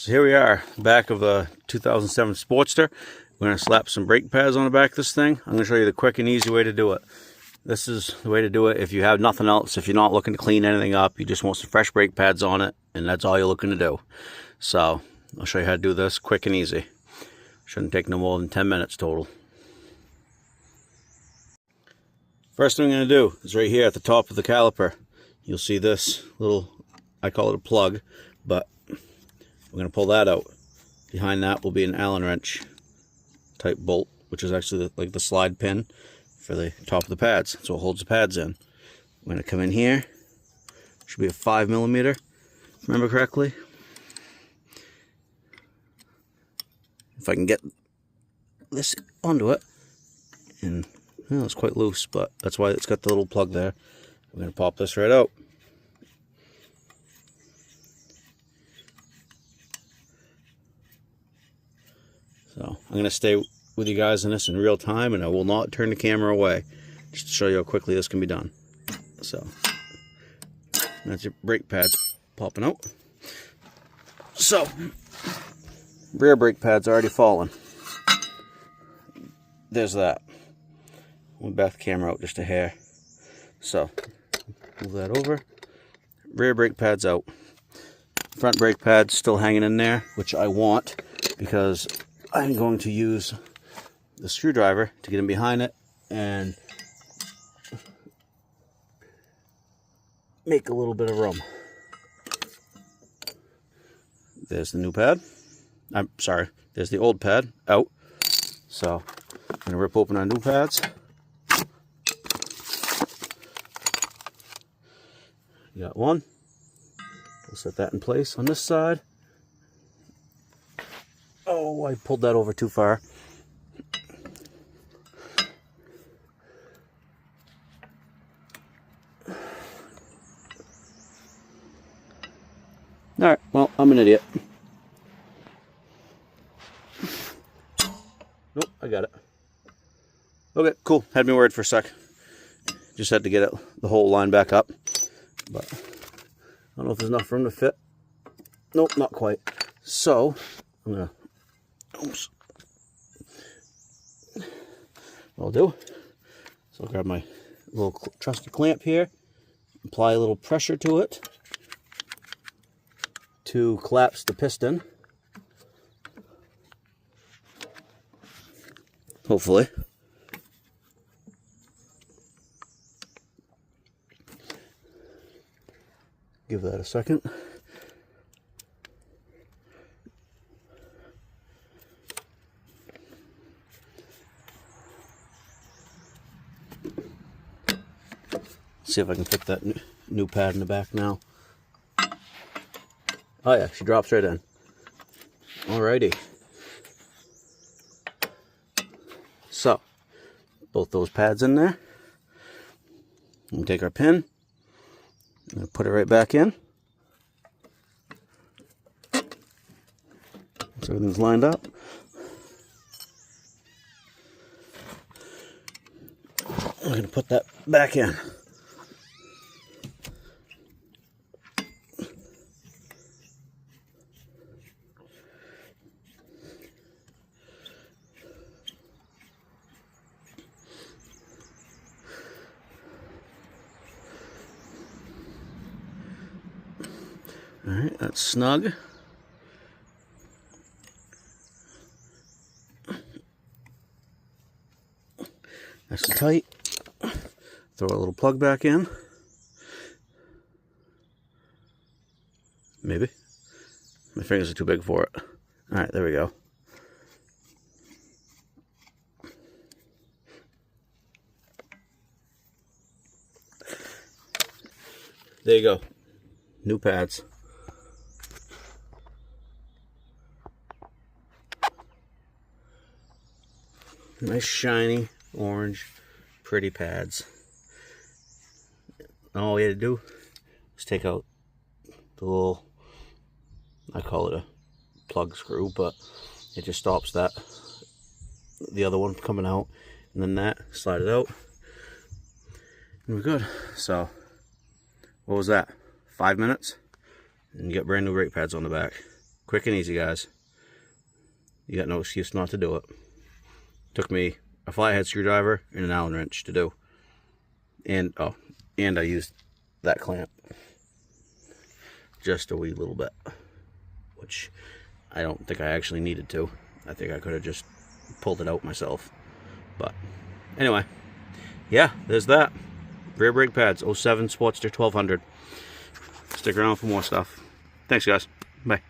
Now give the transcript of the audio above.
So here we are, back of the 2007 Sportster. We're going to slap some brake pads on the back of this thing. I'm going to show you the quick and easy way to do it. This is the way to do it if you have nothing else. If you're not looking to clean anything up, you just want some fresh brake pads on it, and that's all you're looking to do. So I'll show you how to do this quick and easy. Shouldn't take no more than 10 minutes total. First thing I'm going to do is right here at the top of the caliper. You'll see this little, I call it a plug, but we're going to pull that out. Behind that will be an Allen wrench type bolt, which is actually like the slide pin for the top of the pads. So it holds the pads in. I'm going to come in here. Should be a 5mm, if I remember correctly. If I can get this onto it. And well, it's quite loose, but that's why it's got the little plug there. We're going to pop this right out. So I'm going to stay with you guys in this in real time, and I will not turn the camera away, just to show you how quickly this can be done. So that's your brake pads popping out. So rear brake pads already fallen. There's that. We'll back the camera out just a hair. So move that over. Rear brake pads out. Front brake pads still hanging in there, which I want because I'm going to use the screwdriver to get in behind it and make a little bit of room. There's the new pad. I'm sorry, there's the old pad out. So I'm going to rip open our new pads. You got one. We'll set that in place on this side. Oh, I pulled that over too far. Alright, well, I'm an idiot. Nope, I got it. Okay, cool. Had me worried for a sec. Just had to get it, the whole line back up. But I don't know if there's enough room to fit. Nope, not quite. So, I'm going to... Oops. What I'll do, so I'll grab my little trusty clamp here, apply a little pressure to it to collapse the piston. Hopefully. Give that a second. See if I can fit that new pad in the back now. Oh yeah, she drops right in. Alrighty. So, both those pads in there. We'll take our pin and put it right back in. So everything's lined up. I'm going to put that back in. Alright, that's snug. Nice and tight. Throw a little plug back in. Maybe. My fingers are too big for it. Alright, there we go. There you go. New pads. Nice shiny orange pretty pads. All we had to do was take out the little, I call it a plug screw, but it just stops that, the other one coming out, and then that, slide it out, and we're good. So what was that, 5 minutes, and you get brand new brake pads on the back. Quick and easy, guys. You got no excuse not to do it. Took me a flathead screwdriver and an Allen wrench to do. And, oh, and I used that clamp. Just a wee little bit. Which I don't think I actually needed to. I think I could have just pulled it out myself. But, anyway. Yeah, there's that. Rear brake pads, 07 Sportster 1200. Stick around for more stuff. Thanks, guys. Bye.